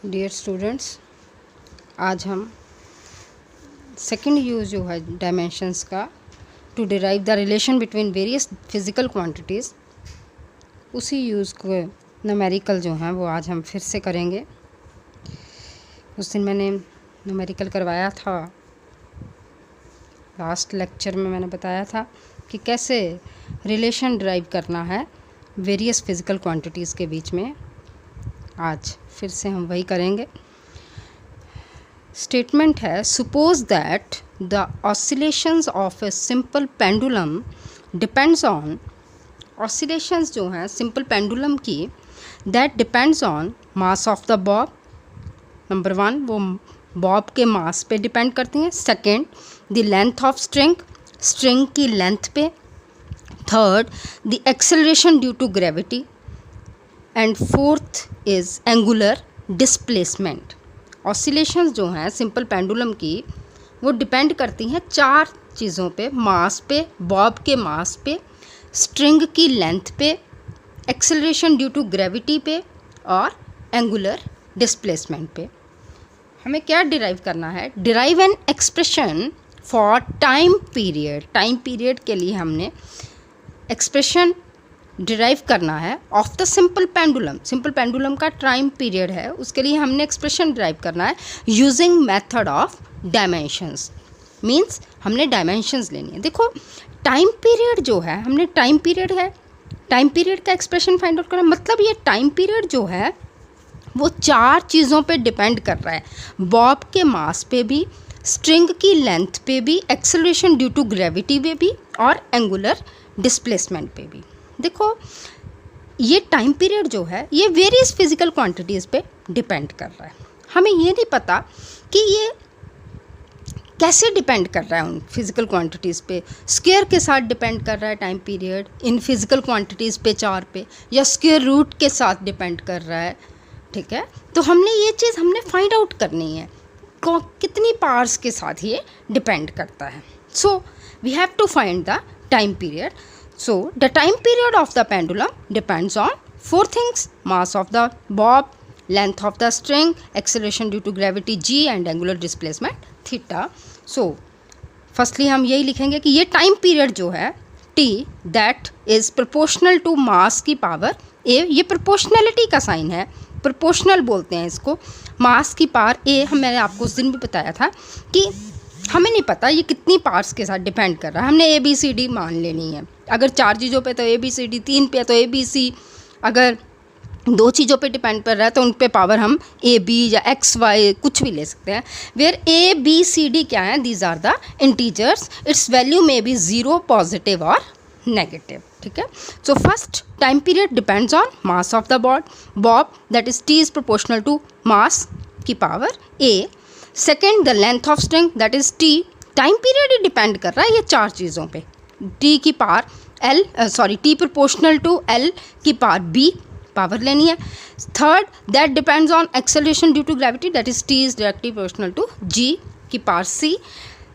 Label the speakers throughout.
Speaker 1: Dear students, आज हम second use जो है डायमेंशंस का to derive the relation between various physical quantities, उसी यूज़ को न्यूमेरिकल जो हैं वो आज हम फिर से करेंगे। उस दिन मैंने न्यूमेरिकल करवाया था, लास्ट लेक्चर में मैंने बताया था कि कैसे रिलेशन डिराइव करना है वेरियस फिज़िकल क्वांटिटीज़ के बीच में। आज फिर से हम वही करेंगे। स्टेटमेंट है, suppose that the oscillations of a simple pendulum depends on, oscillations जो हैं सिंपल पेंडुलम की, that depends on mass of the bob. Number one, वो बॉब के मास पे डिपेंड करती हैं। Second, the length of string, string की length पे। Third, the acceleration due to gravity. And fourth is angular displacement. Oscillations जो हैं simple pendulum की वो डिपेंड करती हैं चार चीज़ों पे, मास पे, बॉब के मास पे, स्ट्रिंग की लेंथ पे, एक्सेलरेशन ड्यू टू ग्रेविटी पे और एंगुलर डिस्प्लेसमेंट पे। हमें क्या डिराइव करना है? Derive an expression for time period. Time period के लिए हमने एक्सप्रेशन डिराइव करना है of the simple pendulum. Simple pendulum का टाइम पीरियड है, उसके लिए हमने एक्सप्रेशन डिराइव करना है using method of dimensions. Means हमने डायमेंशंस लेनी है। देखो, टाइम पीरियड जो है, हमने टाइम पीरियड है, टाइम पीरियड का एक्सप्रेशन फाइंड आउट करना, मतलब ये टाइम पीरियड जो है वो चार चीज़ों पे डिपेंड कर रहा है, बॉब के मास पे भी, स्ट्रिंग की लेंथ पे भी, एक्सेलरेशन ड्यू टू ग्रेविटी पे भी और एंगुलर डिस्प्लेसमेंट पे भी। देखो, ये टाइम पीरियड जो है ये वेरियस फिजिकल क्वांटिटीज़ पे डिपेंड कर रहा है। हमें ये नहीं पता कि ये कैसे डिपेंड कर रहा है उन फिज़िकल क्वांटिटीज़ पे। स्क्वायर के साथ डिपेंड कर रहा है time period in physical quantities पे, चार पे, या स्क्वायर रूट के साथ डिपेंड कर रहा है। ठीक है, तो हमने ये चीज़ हमने फाइंड आउट करनी है कितनी पार्ट्स के साथ ये डिपेंड करता है। So we have to find the time period. So the time period of the pendulum depends on four things: mass of the bob, length of the string, acceleration due to gravity g and angular displacement theta. So firstly हम यही लिखेंगे कि ये time period जो है t that is proportional to mass की power a, ये proportionality का साइन है, proportional बोलते हैं इसको, मास की पावर a। मैंने आपको उस दिन भी बताया था कि हमें नहीं पता ये कितनी पार्ट्स के साथ डिपेंड कर रहा है, हमने ए बी सी डी मान लेनी है। अगर चार चीज़ों पे तो ए बी सी डी, तीन पे तो ए बी सी, अगर दो चीज़ों पे डिपेंड कर रहा है तो उन पे पावर हम ए बी या एक्स वाई कुछ भी ले सकते हैं। Where A B C D क्या है? These are the integers, its value may be zero, positive और नेगेटिव। ठीक है, so first time period depends on mass of the bob that is T is proportional to mass की power A. Second, the length of string that is T, time period ही depend कर रहा है ये चार चीज़ों पे, टी की power L, T proportional to L की पावर बी, पावर लेनी है। Third, that depends on acceleration due to gravity that is T is directly proportional to g की power C.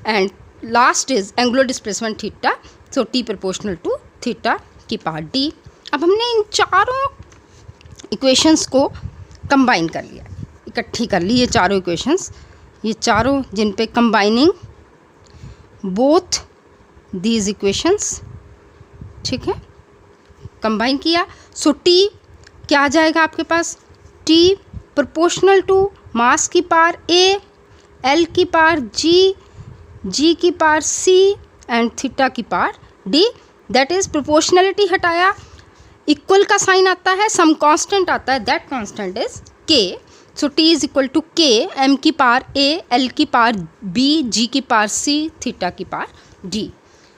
Speaker 1: And last is angular displacement theta, so T proportional to theta की power D. अब हमने इन चारों equations को combine कर लिया, इकट्ठी कर ली ये चारों इक्वेशंस, ये चारों जिन पे कंबाइनिंग बोथ दीज इक्वेशंस, ठीक है, कंबाइन किया। सो टी क्या आ जाएगा आपके पास? टी प्रोपोर्शनल टू मास की पावर ए, एल की पावर जी, जी की पावर सी एंड थीटा की power D. That is proportionality हटाया, इक्वल का साइन आता है, सम कांस्टेंट आता है, that constant is K. So T is equal to के, एम की पावर ए, एल की पावर बी, जी की पावर सी, थीटा की पावर डी।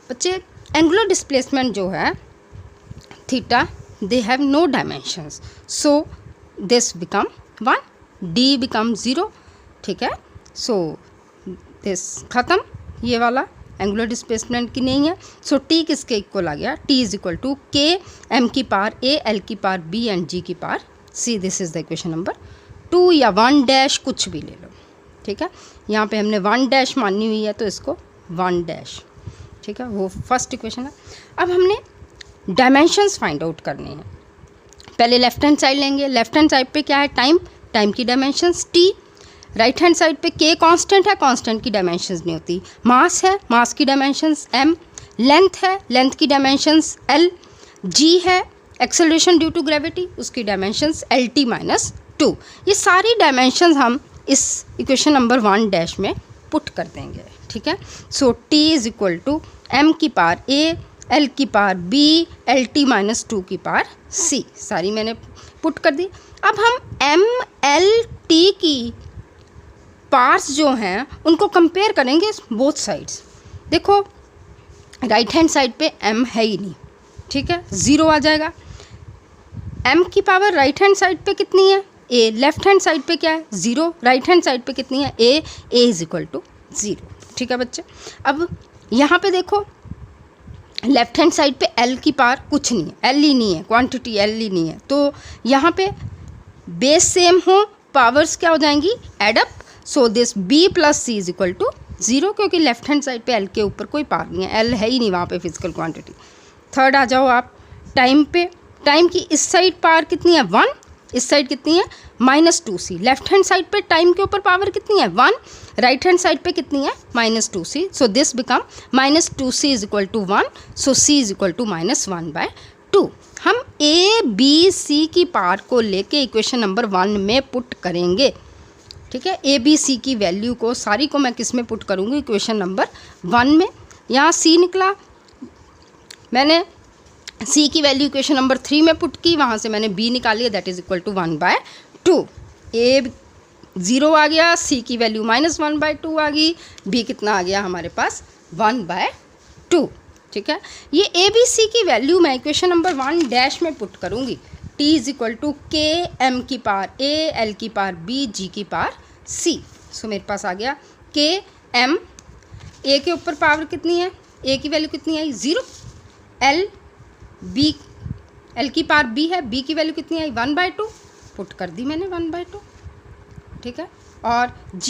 Speaker 1: बच्चे, एंगुलर डिस्प्लेसमेंट जो है theta, they have no dimensions, so this become 1, D become 0। ठीक है, सो दिस ख़त्म, ये वाला एंगुलर डिस्प्लेसमेंट की नहीं है। सो टी किसके इक्वल आ गया? टी इज इक्वल टू के, एम की पावर ए, एल की पावर बी एंड जी की power c. This is the equation number 2 या 1 डैश कुछ भी ले लो। ठीक है, यहाँ पे हमने 1 डैश मानी हुई है तो इसको 1 डैश। ठीक है, वो फर्स्ट इक्वेशन है। अब हमने डायमेंशंस फाइंड आउट करने हैं। पहले लेफ्ट हैंड साइड लेंगे, लेफ्ट हैंड साइड पे क्या है? टाइम, टाइम की dimensions T, right hand side पे के कांस्टेंट है, कांस्टेंट की डायमेंशंस नहीं होती, मास है, मास की डायमेंशंस m, लेंथ है, लेंथ की डायमेंशंस l, g है एक्सेलरेशन ड्यू टू ग्रेविटी, उसकी डायमेंशंस lt माइनस 2। ये सारी डायमेंशंस हम इस इक्वेशन नंबर 1 डैश में पुट कर देंगे, ठीक है। So t is equal to m की पावर a, l की पावर b, lt माइनस 2 की पावर c, सारी मैंने पुट कर दी। अब हम m l t की पार्ट्स जो हैं उनको कंपेयर करेंगे बोथ साइड्स। देखो राइट हैंड साइड पे m है ही नहीं, ठीक है, 0 आ जाएगा। m की पावर राइट हैंड साइड पे कितनी है, a, लेफ्ट हैंड साइड पे क्या है 0, राइट हैंड साइड पे कितनी है a इज इक्वल टू 0, ठीक है बच्चे। अब यहाँ पे देखो लेफ्ट हैंड साइड पे l की पावर कुछ नहीं है, l ही नहीं है, क्वांटिटी l ही नहीं है, तो यहाँ पे बेस सेम हो, पावर्स क्या हो जाएंगी add up. So this b plus c is equal to 0, क्योंकि लेफ्ट हैंड साइड पे l के ऊपर कोई पावर नहीं है, l है ही नहीं वहाँ पे फिजिकल क्वांटिटी। थर्ड आ जाओ आप टाइम पे, टाइम की इस साइड पावर कितनी है 1, इस साइड कितनी है -2c, लेफ्ट हैंड साइड पे टाइम के ऊपर पावर कितनी है 1, राइट हैंड साइड पे कितनी है -2c, so this become -2c is equal to 1, so c is equal to -1/2। हम a b c की पावर को लेके इक्वेशन नंबर 1 में पुट करेंगे, ठीक है। a b c की वैल्यू को सारी को मैं किस में पुट करूँगी, इक्वेशन नंबर 1 में। यहाँ c निकला, मैंने c की वैल्यू इक्वेशन नंबर 3 में पुट की, वहाँ से मैंने b निकाली है, that is equal to 1/2। a 0 आ गया, c की वैल्यू -1/2 आ गई, b कितना आ गया हमारे पास 1/2, ठीक है। ये a b c की वैल्यू मैं इक्वेशन नंबर 1 डैश में पुट करूँगी, t is equal to k m की पावर a, l की पावर b, g की पावर c। सो मेरे पास आ गया k m, a के ऊपर पावर कितनी है, a की वैल्यू कितनी आई 0, l b, l की पावर b है, b की वैल्यू कितनी आई 1/2, पुट कर दी मैंने 1/2, ठीक है। और g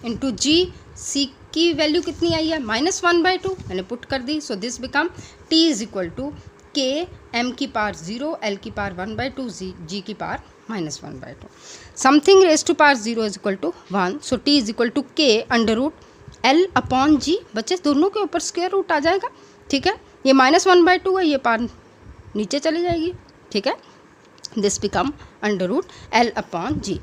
Speaker 1: इंटू जी, c की वैल्यू कितनी आई है -1/2, मैंने पुट कर दी। So this become t is equal to k m की पावर 0, l की पावर 1/2, g की power -1/2। Something raise to power 0 is equal to 1, so t is equal to k √l upon g, बच्चे दोनों के ऊपर square root आ जाएगा, ठीक है। ये -1/2 है, ये पावर नीचे चली जाएगी, ठीक है। This become √l upon g।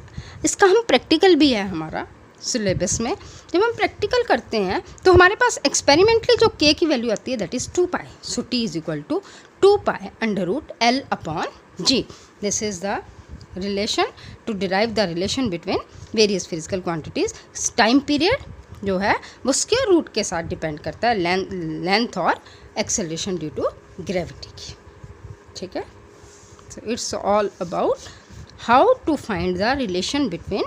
Speaker 1: इसका हम प्रैक्टिकल भी है हमारा सिलेबस में, जब हम प्रैक्टिकल करते हैं तो हमारे पास एक्सपेरिमेंटली जो k की वैल्यू आती है that is 2π, so t is equal to 2π √l upon g। This is the relation to derive the relation between various physical quantities. Time period जो है वो स्क्वायर रूट के साथ डिपेंड करता है लेंथ और एक्सेलरेशन ड्यू टू ग्रेविटी की, ठीक है। So it's all about how to find the relation between,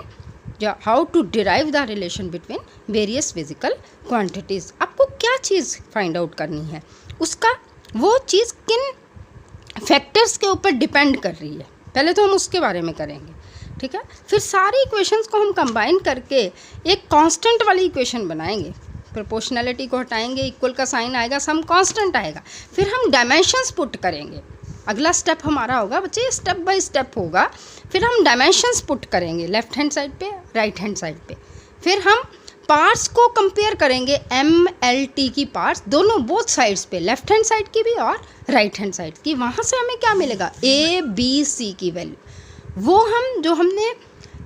Speaker 1: how to derive the relation between various physical quantities. आपको क्या चीज़ फाइंड आउट करनी है, उसका वो चीज़ किन फैक्टर्स के ऊपर डिपेंड कर रही है, पहले तो हम उसके बारे में करेंगे, ठीक है। फिर सारी इक्वेशंस को हम कंबाइन करके एक कांस्टेंट वाली इक्वेशन बनाएंगे, प्रोपोर्शनैलिटी को हटाएंगे, इक्वल का साइन आएगा, सम कांस्टेंट आएगा, फिर हम डायमेंशंस पुट करेंगे। अगला स्टेप हमारा होगा बच्चे, स्टेप बाय स्टेप होगा, फिर हम डायमेंशंस पुट करेंगे लेफ्ट हैंड साइड पे, राइट हैंड साइड पे, फिर हम पार्ट्स को कंपेयर करेंगे m l t की पार्ट्स दोनों बोथ साइड्स पे, लेफ्ट हैंड साइड की भी और राइट हैंड साइड की। वहाँ से हमें क्या मिलेगा a b c की वैल्यू, वो हम जो हमने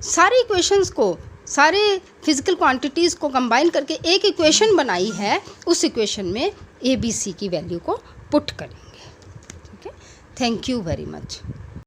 Speaker 1: सारी इक्वेशंस को, सारे फिजिकल क्वांटिटीज़ को कंबाइन करके एक इक्वेशन बनाई है, उस इक्वेशन में a b c की वैल्यू को पुट करेंगे, ठीक है। Thank you very much.